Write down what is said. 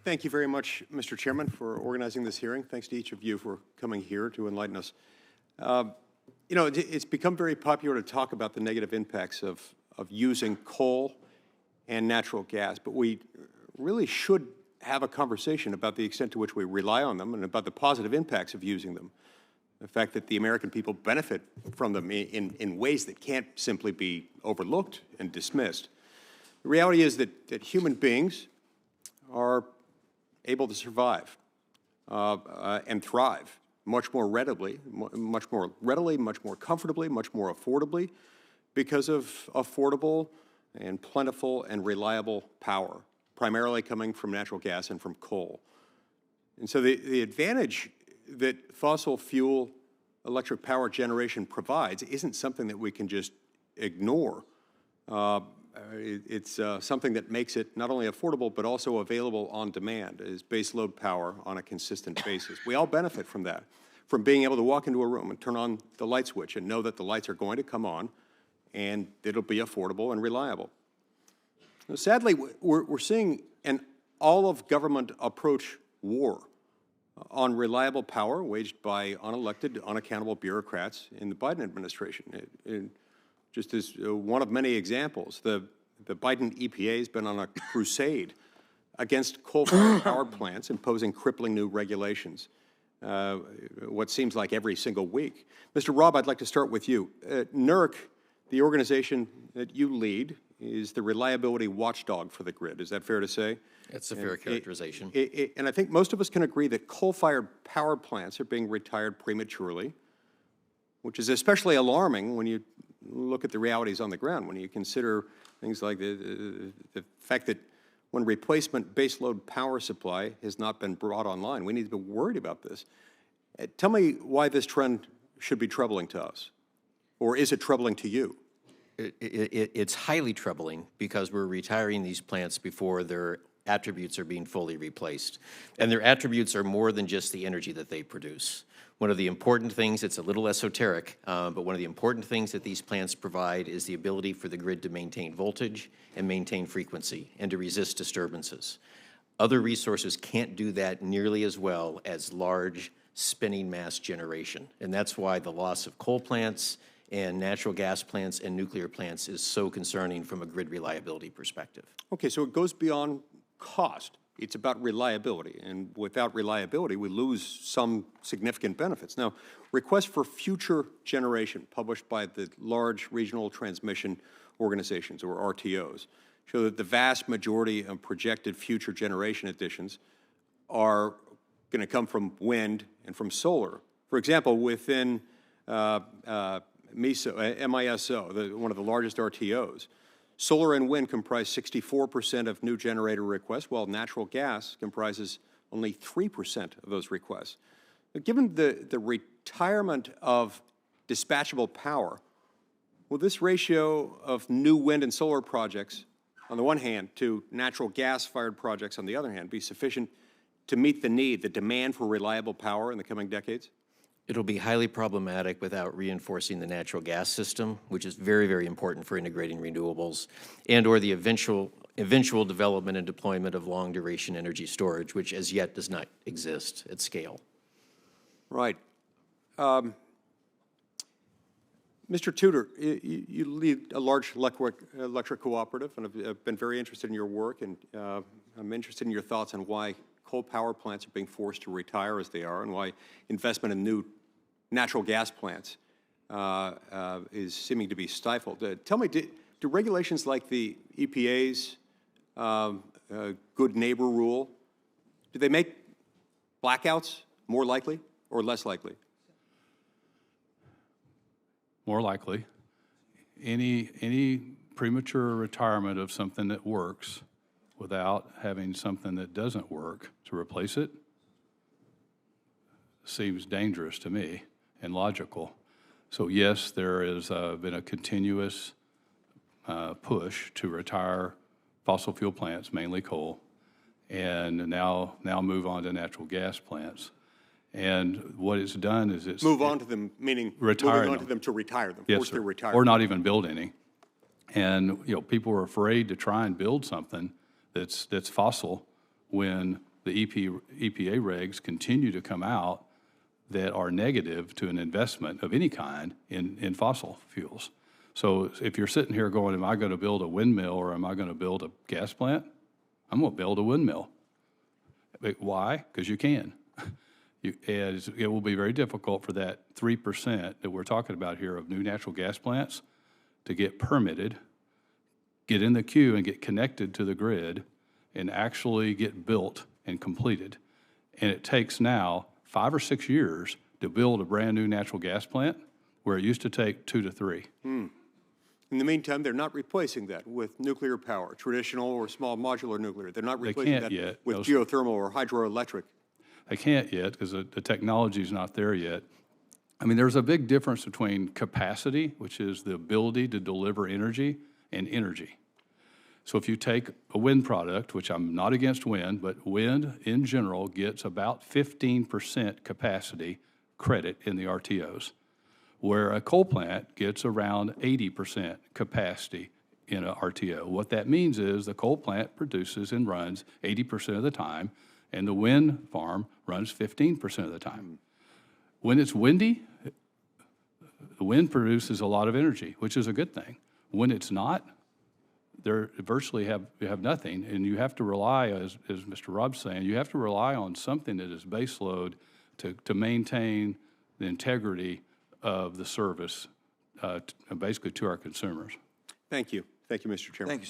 Thank you very much, Mr. Chairman, for organizing this hearing. Thanks to each of you for coming here to enlighten us. It's become very popular to talk about the negative impacts of using coal and natural gas, but we really should have a conversation about the extent to which we rely on them and about the positive impacts of using them. The fact that the American people benefit from them in ways that can't simply be overlooked and dismissed. The reality is that human beings are able to survive and thrive much more readily, much more comfortably, much more affordably because of affordable and plentiful and reliable power, primarily coming from natural gas and from coal. And so the advantage that fossil fuel electric power generation provides isn't something that we can just ignore. It's something that makes it not only affordable, but also available on demand as baseload power on a consistent basis. We all benefit from that, from being able to walk into a room and turn on the light switch and know that the lights are going to come on and it'll be affordable and reliable. Now, sadly, we're seeing an all-of-government approach war on reliable power waged by unelected, unaccountable bureaucrats in the Biden administration. Just as one of many examples, the Biden EPA has been on a crusade against coal-fired power plants, imposing crippling new regulations, what seems like every single week. Mr. Robb, I'd like to start with you. NERC, the organization that you lead, is the reliability watchdog for the grid. Is that fair to say? That's a fair characterization. And I think most of us can agree that coal-fired power plants are being retired prematurely, which is especially alarming when you look at the realities on the ground, when you consider things like the fact that when replacement baseload power supply has not been brought online, we need to be worried about this. Tell me why this trend should be troubling to us, or is it troubling to you? It's highly troubling because we're retiring these plants before their attributes are being fully replaced. And their attributes are more than just the energy that they produce. One of the important things, it's a little esoteric, but one of the important things that these plants provide is the ability for the grid to maintain voltage and maintain frequency and to resist disturbances. Other resources can't do that nearly as well as large spinning mass generation. And that's why the loss of coal plants and natural gas plants and nuclear plants is so concerning from a grid reliability perspective. Okay, so it goes beyond cost. It's about reliability, and without reliability, we lose some significant benefits. Now, requests for future generation published by the large regional transmission organizations, or RTOs, show that the vast majority of projected future generation additions are going to come from wind and from solar. For example, within MISO, one of the largest RTOs, solar and wind comprise 64% of new generator requests, while natural gas comprises only 3% of those requests. Now, given the retirement of dispatchable power, will this ratio of new wind and solar projects, on the one hand, to natural gas-fired projects on the other hand, be sufficient to meet the need, the demand for reliable power in the coming decades? It'll be highly problematic without reinforcing the natural gas system, which is very, very important for integrating renewables, and or the eventual development and deployment of long-duration energy storage, which as yet does not exist at scale. Right. Mr. Tudor, you lead a large electric cooperative, and I've been very interested in your work, and I'm interested in your thoughts on why coal power plants are being forced to retire as they are, and why investment in new natural gas plants is seeming to be stifled. Tell me, do regulations like the EPA's good neighbor rule, do they make blackouts more likely or less likely? More likely. Any premature retirement of something that works without having something that doesn't work to replace it seems dangerous to me and logical. So yes, there has been a continuous push to retire fossil fuel plants, mainly coal, and now move on to natural gas plants. And what it's done is it's move on to them, meaning moving on to them to retire them, yes, force their retirement, or not even build any. And people are afraid to try and build something that's fossil when the EPA regs continue to come out that are negative to an investment of any kind in fossil fuels. So if you're sitting here going, am I going to build a windmill or am I going to build a gas plant? I'm going to build a windmill. Why? Because you can. It will be very difficult for that 3% that we're talking about here of new natural gas plants to get permitted, get in the queue and get connected to the grid, and actually get built and completed. And it takes now 5 or 6 years to build a brand new natural gas plant, where it used to take 2 to 3. In the meantime, they're not replacing that with nuclear power, traditional or small modular nuclear. They're not replacing that yet. with geothermal or hydroelectric. They can't yet because the technology is not there yet. I mean, there's a big difference between capacity, which is the ability to deliver energy, and energy. So if you take a wind product, which I'm not against wind, but wind in general gets about 15% capacity credit in the RTOs, where a coal plant gets around 80% capacity in an RTO. What that means is the coal plant produces and runs 80% of the time, and the wind farm runs 15% of the time. When it's windy, the wind produces a lot of energy, which is a good thing. When it's not, they virtually have nothing, and you have to rely, as Mr. Rob's saying, you have to rely on something that is base load to maintain the integrity of the service, basically to our consumers. Thank you. Thank you, Mr. Chairman. Thank you,